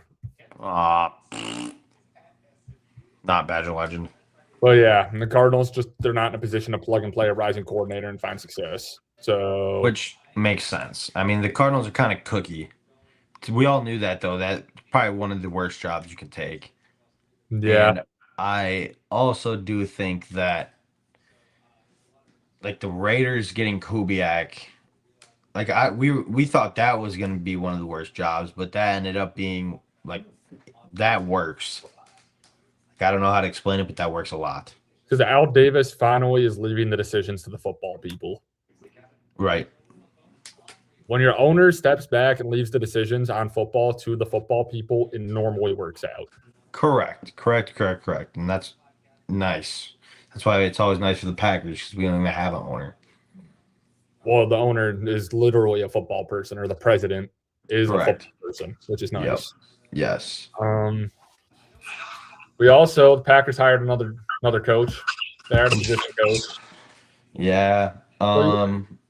Not Badger legend.
Well, yeah, and the Cardinals they're not in a position to plug and play a rising coordinator and find success. So,
which makes sense. I mean, the Cardinals are kind of cookie. We all knew that, though. That's probably one of the worst jobs you can take.
Yeah.
And I also do think that, the Raiders getting Kubiak, we thought that was going to be one of the worst jobs, but that ended up being, that works. I don't know how to explain it, but that works a lot.
Because Al Davis finally is leaving the decisions to the football people.
Right.
When your owner steps back and leaves the decisions on football to the football people, it normally works out.
Correct. And that's nice. That's why it's always nice for the Packers, because we don't even have an owner.
Well, the owner is literally a football person, or the president is a football person, which is nice.
Yep. Yes.
The Packers hired another coach. They hired a position coach.
Yeah.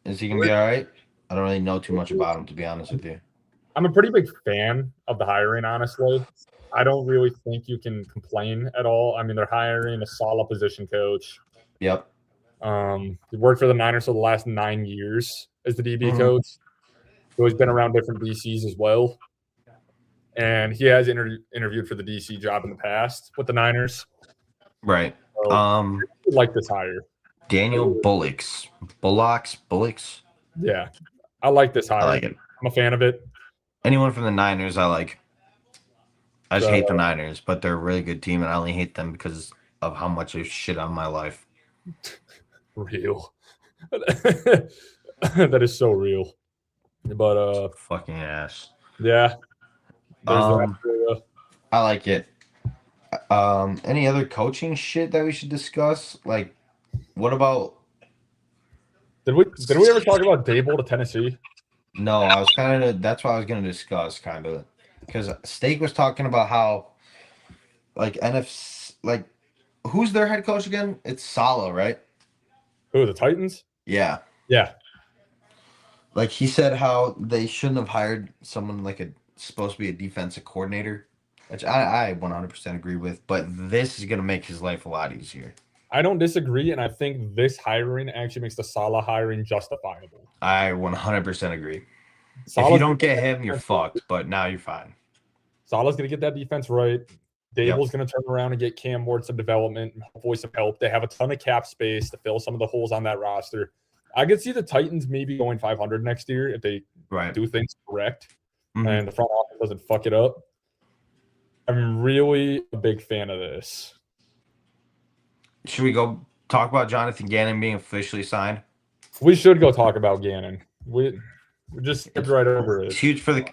Is he gonna be all right? I don't really know too much about him, to be honest with you.
I'm a pretty big fan of the hiring, honestly. I don't really think you can complain at all. I mean, they're hiring a solid position coach.
Yep.
He worked for the Niners for the last 9 years as the DB coach. So he's been around different DCs as well. and he has interviewed for the DC job in the past with the Niners.
Right.
So I like this hire.
Daniel Bullocks.
Yeah, I like this hire.
I like it.
I'm a fan of it.
Anyone from the Niners, I like. I just
So,
hate the Niners, but they're a really good team, and I only hate them because of how much they shit on my life.
Real. That is so real. But
Fucking ass.
yeah. There's that.
I like it. Any other coaching shit that we should discuss? Like, what about?
Did we ever talk about Dable to Tennessee?
No, I was kind of. That's what I was gonna discuss, kind of, because Steak was talking about how, like NFC, like, who's their head coach again? It's Saleh, right?
Who, the Titans?
Yeah.
Yeah.
Like he said, how they shouldn't have hired someone like supposed to be a defensive coordinator, which I 100% agree with. But this is gonna make his life a lot easier.
I don't disagree, and I think this hiring actually makes the Saleh hiring justifiable.
I 100% agree.
Saleh's
if you don't get him, you're fucked. But now you're fine.
Saleh's going to get that defense right. Dable's going to turn around and get Cam Ward some development, hopefully some help. They have a ton of cap space to fill some of the holes on that roster. I could see the Titans maybe going 500 next year if they do things correct and the front office doesn't fuck it up. I'm really a big fan of this.
Should we go talk about Jonathan Gannon being officially signed?
We should go talk about Gannon. We just skipped right over it.
It's huge for the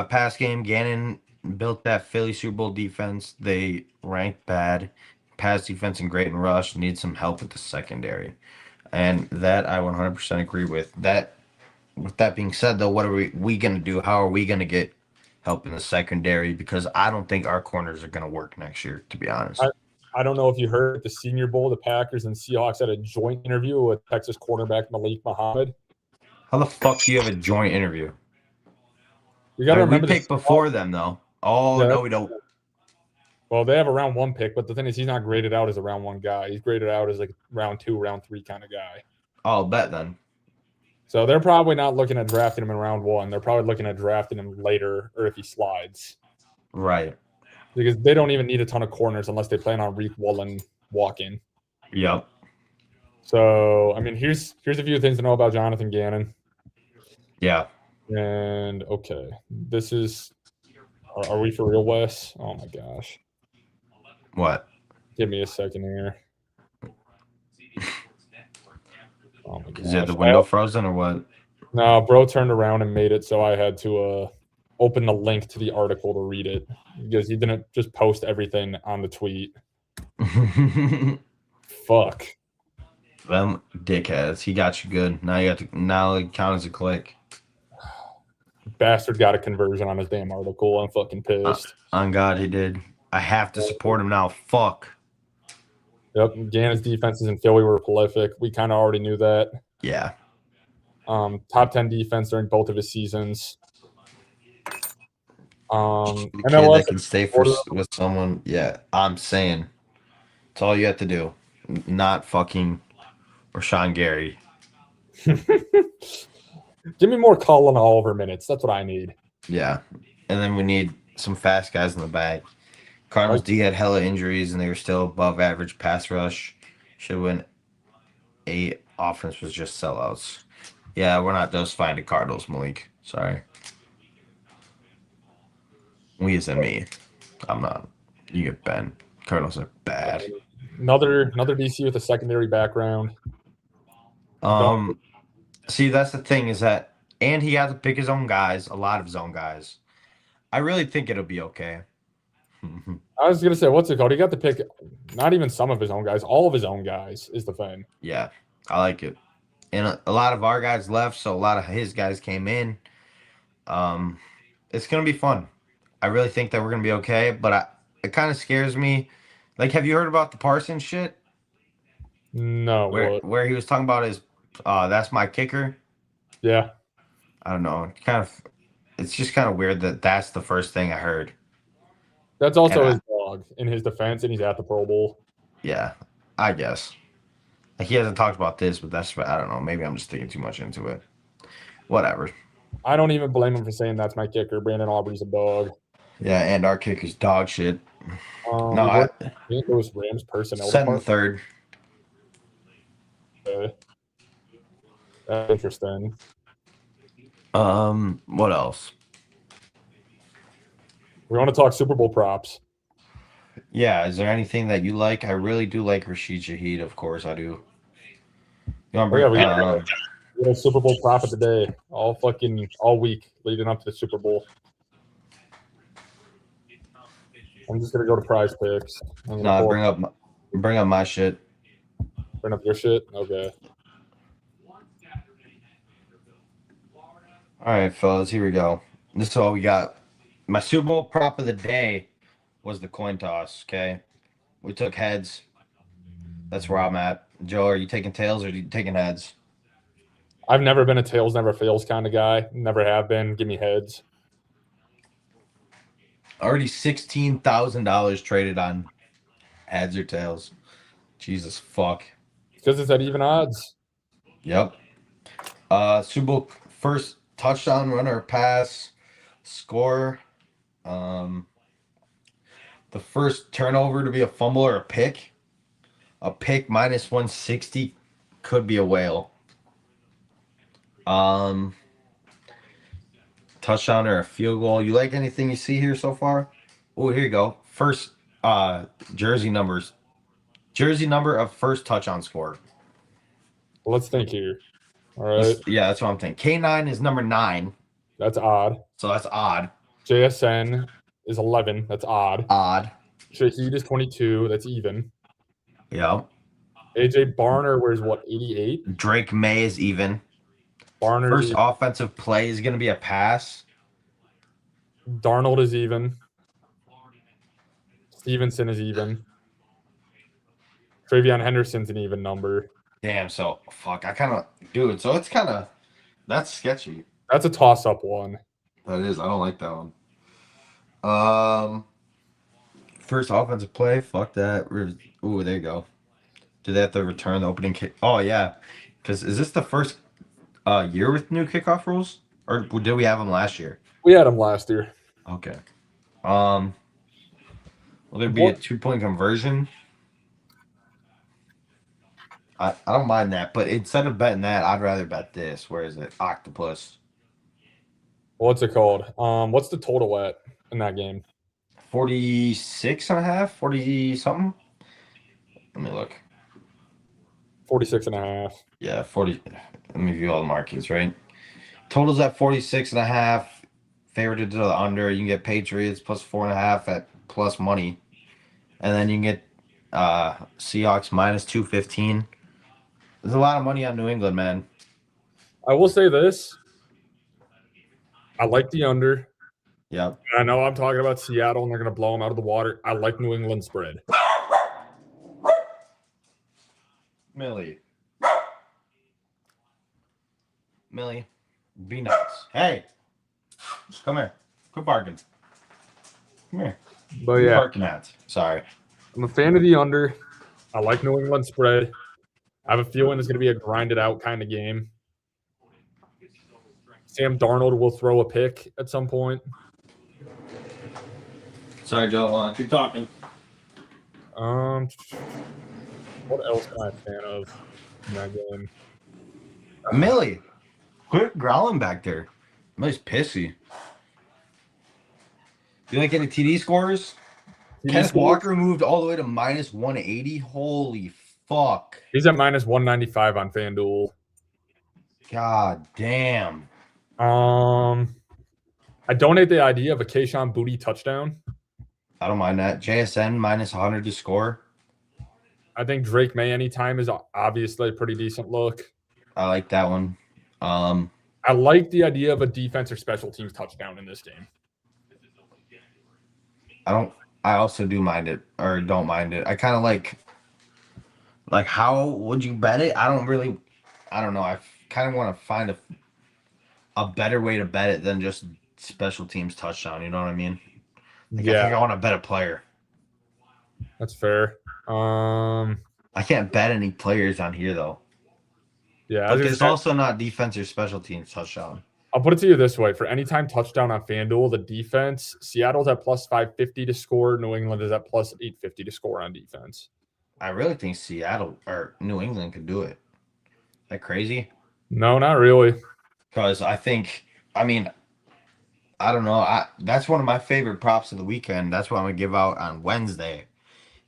pass game. Gannon built that Philly Super Bowl defense. They ranked bad. Pass defense and great in rush. Need some help with the secondary. And that I 100% agree with. That. With that being said, though, what are we going to do? How are we going to get help in the secondary? Because I don't think our corners are going to work next year, to be honest.
I don't know if you heard at the Senior Bowl, the Packers and Seahawks had a joint interview with Texas cornerback Malik Muhammad.
How the fuck do you have a joint interview?
You got to remember
we picked before them, though. Oh, yeah, no, we don't.
Well, they have a round 1 pick, but the thing is he's not graded out as a round 1 guy. He's graded out as like round 2, round 3 kind of guy.
I'll bet then.
So they're probably not looking at drafting him in round 1. They're probably looking at drafting him later or if he slides.
Right.
Because they don't even need a ton of corners unless they plan on Reek Woolen walking.
Yep.
So, I mean, here's a few things to know about Jonathan Gannon.
Yeah.
And, okay, this is – are we for real, Wes? Oh, my gosh.
What?
Give me a second here. Oh, my gosh.
Is it the window frozen or what?
No, bro turned around and made it, so I had to open the link to the article to read it because he didn't just post everything on the tweet. Fuck.
Them dickheads. He got you good. Now you got to it count as a click.
Bastard got a conversion on his damn article. I'm fucking pissed.
On God, he did. I have to support him now. Fuck.
Yep. Gannon's defenses in Philly were prolific. We kind of already knew that.
Yeah.
Top 10 defense during both of his seasons.
Kid that can stay with someone. Yeah, I'm saying. That's all you have to do. Not fucking Rashawn Gary.
Give me more Colin Oliver minutes. That's what I need.
Yeah. And then we need some fast guys in the bag. Cardinals D had hella injuries, and they were still above average pass rush. Should win 8. Offense was just sellouts. Yeah, we're not those fine to Cardinals, Malik. Sorry. We isn't me. I'm not. You get Ben. Cardinals are bad.
Another DC with a secondary background.
See, that's the thing is that, and he has to pick his own guys, a lot of his own guys. I really think it'll be okay.
I was gonna say, what's it called? He got to pick not even some of his own guys, all of his own guys is the thing.
Yeah, I like it. And a lot of our guys left, so a lot of his guys came in. It's gonna be fun. I really think that we're gonna be okay, but it kind of scares me. Like, have you heard about the Parsons shit?
No.
Where he was talking about his, that's my kicker.
Yeah.
I don't know. It's just kind of weird that that's the first thing I heard.
That's also his dog in his defense, and he's at the Pro Bowl.
Yeah, I guess. Like, he hasn't talked about this, but I don't know. Maybe I'm just thinking too much into it. Whatever.
I don't even blame him for saying that's my kicker. Brandon Aubrey's a dog.
Yeah, and our kicker's dog shit. No,
We worked St. Louis Rams personnel
set in the
department.
third.
That's interesting.
What else?
We want to talk Super Bowl props.
Yeah, is there anything that you like? I really do like Rashid Shaheed, of course I do. You want to
Oh yeah,
bring
we got a little Super Bowl prop of the day, all week leading up to the Super Bowl. I'm just gonna go to Prize Picks. I'm gonna
no, bring up my shit.
bring up your shit. Okay.
All right, fellas, here we go. This is all we got. My Super Bowl prop of the day was the coin toss. Okay, we took heads. That's where I'm at. Joe, are you taking tails or are you taking heads?
I've never been a tails never fails kind of guy. Never have been. Give me heads.
Already $16,000 traded on heads or tails. Jesus fuck.
Because it's at even odds.
Yep. Super Bowl first touchdown runner pass score. Um, the first turnover to be a fumble or a pick. A pick minus 160 could be a whale. Um, touchdown or a field goal. You like anything you see here so far? Oh, here you go. First jersey numbers. Jersey number of first touchdown score.
Well, let's think here. All right.
Yeah, that's what I'm thinking. K9 is number 9.
That's odd.
So that's odd.
JSN is 11. That's odd.
Odd.
Shaheed is 22. That's even.
Yep.
AJ Barner wears what, 88?
Drake May is even.
Barner's
First
even.
offensive play is going to be a pass.
Darnold is even. Stevenson is even. Travion Henderson's an even number.
Damn, so fuck. I kind of dude, so it's kind of that's sketchy.
That's a toss-up one.
That is. I don't like that one. First offensive play, fuck that. Ooh, there you go. Do they have to return the opening kick? Oh yeah, because is this the first year with new kickoff rules, or did we have them last year?
We had him last year.
Okay. Will there be a 2-point conversion? I don't mind that, but instead of betting that, I'd rather bet this. Where is it? Octopus.
What's it called? What's the total at in that game?
46 and a half, 40 something. Let me look.
46 and a half.
Yeah, 40. Let me view all the markets, right? Totals at 46 and a half. Favorited to the under. You can get Patriots plus 4.5 at plus money. And then you can get Seahawks minus 215. There's a lot of money on New England, man.
I will say this. I like the under.
Yep.
I know I'm talking about Seattle and they're going to blow them out of the water. I like New England spread.
Millie, be nuts. Hey, come here. Quit barking. Come here.
But yeah,
barking at. Sorry.
I'm a fan of the under. I like New England spread. I have a feeling it's going to be a grinded out kind of game. Sam Darnold will throw a pick at some point.
Sorry, Joe. Keep talking.
What else am I a fan of in that game?
Millie, quit growling back there. Millie's pissy. Do you like any TD scores? Kenneth Walker moved all the way to minus 180. Holy fuck.
He's at minus 195 on FanDuel.
God damn.
I donate the idea of a Kayshon Boutte touchdown.
I don't mind that. JSN minus 100 to score.
I think Drake May anytime is obviously a pretty decent look.
I like that one.
I like the idea of a defense or special teams touchdown in this game.
I also do mind it, or don't mind it. I kind of like how would you bet it? I don't know. I kind of want to find a better way to bet it than just special teams touchdown. You know what I mean? I think I want to bet a player.
That's fair.
I can't bet any players on here though.
Yeah,
but it's also not defense or special teams touchdown.
I'll put it to you this way: for anytime touchdown on FanDuel, the defense, Seattle's at plus 550 to score. New England is at plus 850 to score on defense.
I really think Seattle or New England could do it. That crazy?
No, not really.
Because I mean, I don't know. That's one of my favorite props of the weekend. That's what I'm gonna give out on Wednesday.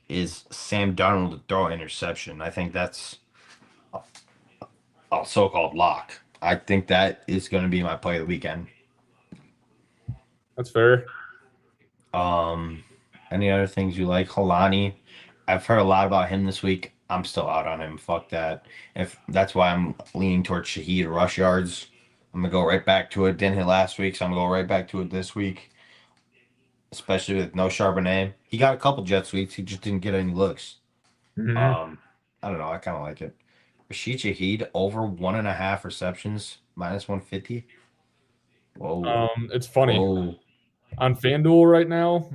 Is Sam Darnold to throw an interception? I think that's a so-called lock. I think that is going to be my play of the weekend.
That's fair.
Any other things you like? Holani, I've heard a lot about him this week. I'm still out on him. Fuck that. If that's why I'm leaning towards Shaheed rush yards. I'm gonna go right back to it. Didn't hit last week, so I'm gonna go right back to it this week. Especially with no Charbonnet. He got a couple jet sweeps. He just didn't get any looks.
Mm-hmm.
I don't know. I kind of like it. Rashid Shaheed over 1.5 receptions, minus 150. Whoa.
It's funny.
Whoa.
On FanDuel right now,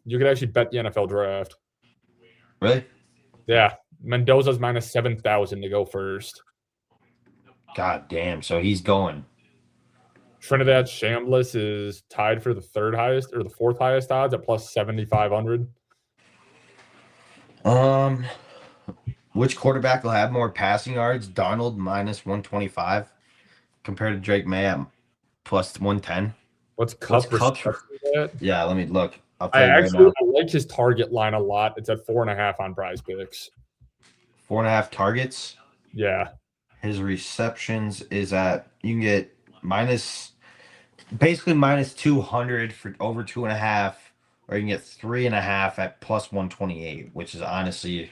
you could actually bet the NFL draft.
Really?
Yeah. Mendoza's minus 7,000 to go first.
God damn. So he's going.
Trinidad Shambliss is tied for the third highest or the fourth highest odds at plus 7,500.
Which quarterback will have more passing yards? Darnold minus 125 compared to Drake May at plus 110.
What's Cup's?
Yeah, let me look. I'll
I
tell you right
actually
now.
I like his target line a lot. It's at 4.5 on Prize Picks.
4.5 targets.
Yeah.
His receptions is at you can get basically minus 200 for over 2.5, or you can get 3.5 at plus 128, which is honestly,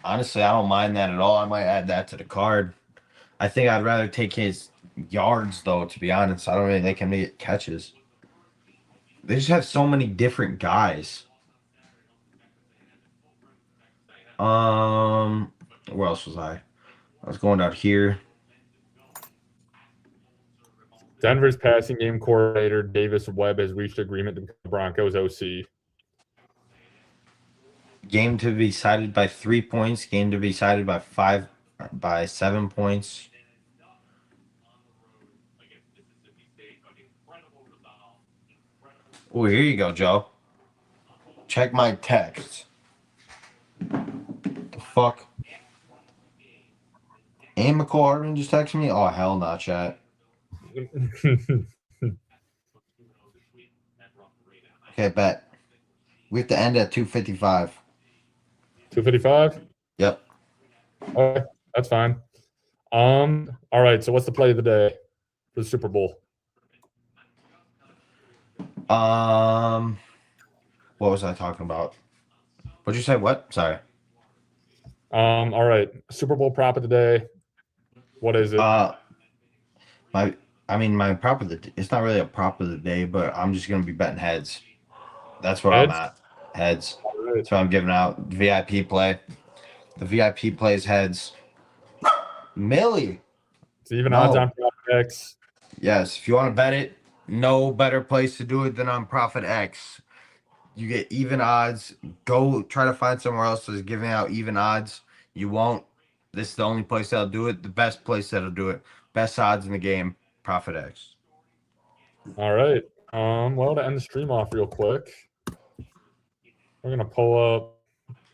I don't mind that at all. I might add that to the card. I think I'd rather take his yards though, to be honest. I don't really think him to get catches. They just have so many different guys. Where else was I? I was going out here.
Denver's passing game coordinator Davis Webb has reached agreement to become the Broncos OC.
Game to be decided by 3 points. Game to be decided by 7 points. Oh, here you go, Joe. Check my text. The fuck? And McCall Hardman just texted me? Oh, hell not, chat. Okay, bet. We have to end at 2:55.
255?
Yep.
Okay, that's fine. All right, so what's the play of the day for the Super Bowl?
What was I talking about? What'd you say? What? Sorry.
All right, Super Bowl prop of the day. What is it?
My prop of the it's not really a prop of the day, but I'm just gonna be betting heads. That's where I'm at. Heads.
Right.
That's what I'm giving out. VIP play. The VIP plays heads. Millie.
It's even odds on Profit X.
Yes, if you want to bet it, no better place to do it than on Profit X. You get even odds. Go try to find somewhere else that's giving out even odds. You won't. This is the only place that'll do it. The best place that'll do it. Best odds in the game. Profit X.
All right. Well, to end the stream off real quick, we're gonna pull up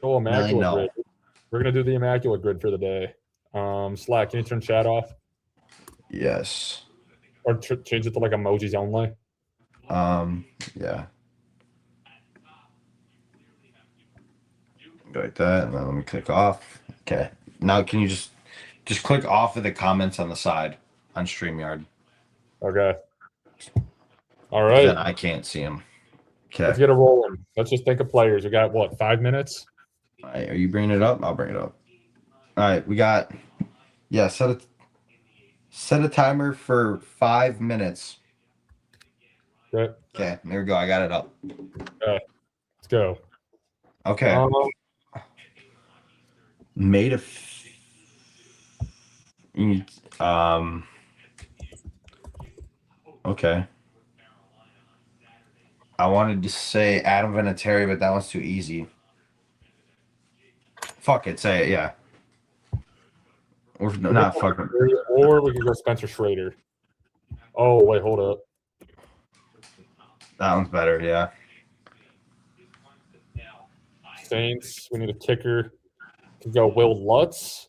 Immaculate Grid. We're gonna do the Immaculate Grid for the day. Slack, can you turn chat off?
Yes.
Or change it to like emojis only.
Yeah. Go like that, and then let me click off. Okay. Now can you just click off of the comments on the side on StreamYard?
Okay. All right.
Then I can't see them. Okay.
Let's get it rolling. Let's just think of players. We got what, 5 minutes?
All right. Are you bringing it up? I'll bring it up. All right. We got. Yeah. Set a timer for 5 minutes.
Right.
Okay. There we go. I got it up.
Okay. Let's go.
Okay. Made a. Okay. I wanted to say Adam Vinatieri, but that one's too easy. Fuck it, say it, yeah. We're not fucking.
Or we could go Spencer Schrader. Oh, wait, hold up.
That one's better, yeah.
Saints, we need a kicker. Could go Will Lutz.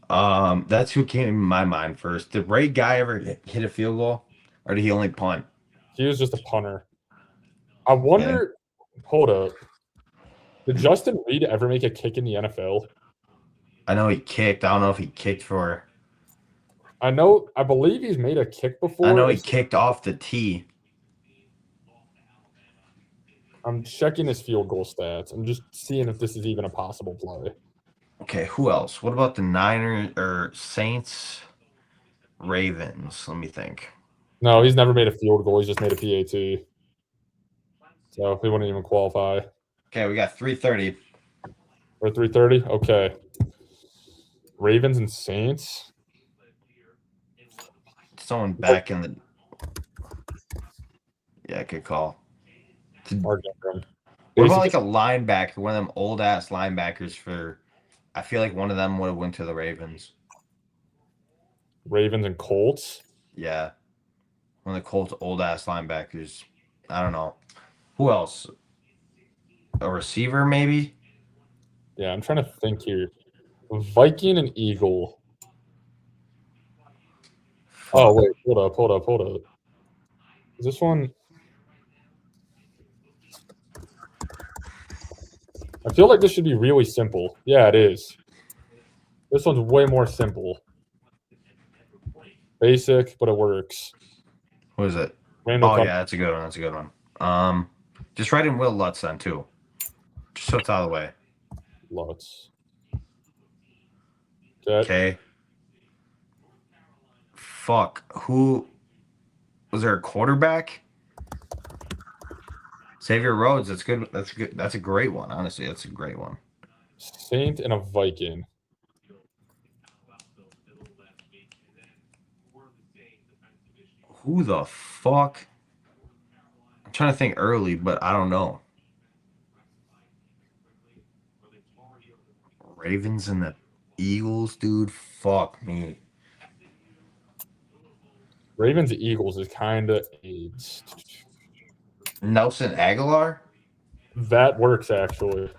That's who came in my mind first. Did Ray Guy ever hit a field goal, or did he only punt?
He was just a punter. I wonder. Hold up. Did Justin Reed ever make a kick in the NFL?
I know he kicked. I don't know if he kicked for.
I believe he's made a kick before.
I know he kicked off the tee.
I'm checking his field goal stats. I'm just seeing if this is even a possible play.
Okay, who else? What about the Niners or Saints, Ravens? Let me think.
No, he's never made a field goal. He's just made a PAT. So he wouldn't even qualify.
Okay, we got 330.
Or 330? Okay. Ravens and Saints.
Someone back in the. Yeah, good call. What about like a linebacker, one of them old ass linebackers for? I feel like one of them would have went to the Ravens.
Ravens and Colts.
Yeah, one of the Colts old ass linebackers. I don't know. Who else? A receiver, maybe?
Yeah, I'm trying to think here. Viking and Eagle. Oh, wait. Hold up. Is this one? I feel like this should be really simple. Yeah, it is. This one's way more simple. Basic, but it works.
What is it?
Randall
yeah, that's a good one. Just write in Will Lutz then too. Just so it's out of the way.
Lutz.
Okay. Fuck. Who was there a quarterback? Xavier Rhodes. That's good. That's good. That's a great one. Honestly, that's a great one.
Saint and a Viking.
Who the fuck? I'm trying to think early, but I don't know. Ravens and the Eagles, dude. Fuck me.
Ravens Eagles is kind of AIDS.
Nelson Aguilar?
That works, actually.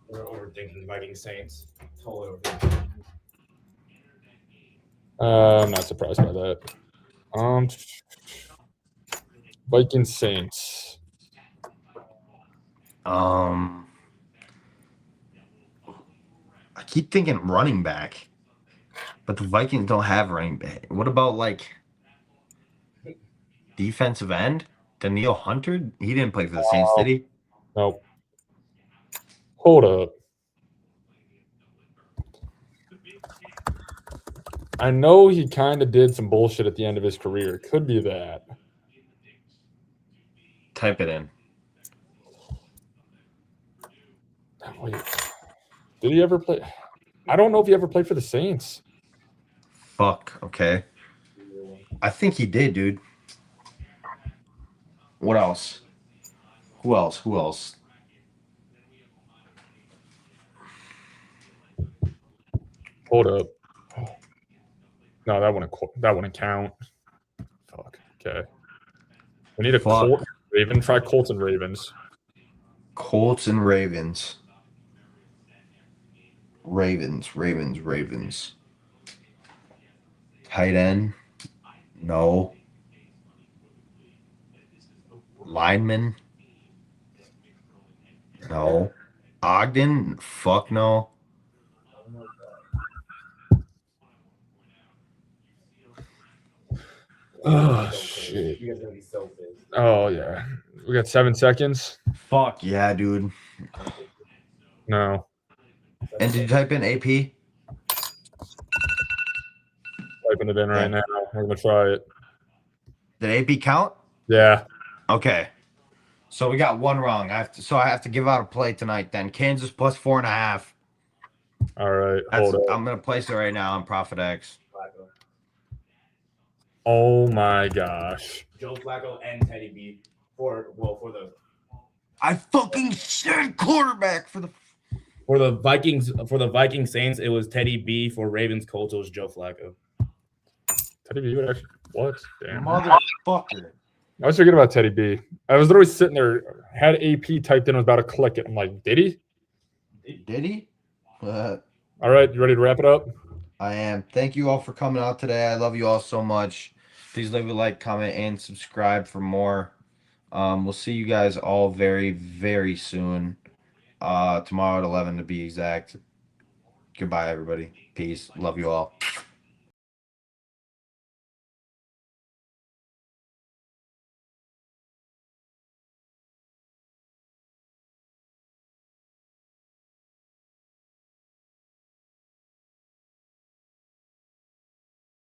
We're overthinking Viking Saints. Totally
I'm not surprised by that. Viking Saints.
I keep thinking running back, but the Vikings don't have running back. What about like defensive end? Daniil Hunter? He didn't play for the Saints, did he?
Nope. Hold up. I know he kind of did some bullshit at the end of his career. It could be that.
Type it in.
Wait. Did he ever play? I don't know if he ever played for the Saints.
Fuck. Okay. I think he did, dude. What else? Who else?
Hold up. No, that wouldn't count. Fuck. Okay. We need a Colt Raven. Try Colts and Ravens.
Colts and Ravens. Ravens. Tight end? No. Lineman? No. Ogden? Fuck no.
Oh, shit.
You guys are going to be so pissed.
Oh, yeah. We got 7 seconds.
Fuck yeah, dude.
No.
And did you type in AP?
Typing it in right now. We're going to try it.
Did AP count?
Yeah.
Okay. So we got one wrong. I have to give out a play tonight then. Kansas plus 4.5.
All right. Hold up.
I'm going to place it right now on Profit X.
Oh my gosh.
Joe Flacco and Teddy B for the
I fucking said quarterback for the.
For the Vikings Saints, it was Teddy B. For Ravens Colts, it was Joe Flacco.
Teddy B would actually what? Damn.
Motherfucker.
I was forgetting about Teddy B. I was literally sitting there, had AP typed in, was about to click it. I'm like, did he?
Did he?
All right, you ready to wrap it up?
I am. Thank you all for coming out today. I love you all so much. Please leave a like, comment, and subscribe for more. We'll see you guys all very, very soon. Tomorrow at 11 to be exact. Goodbye, everybody. Peace. Love you all.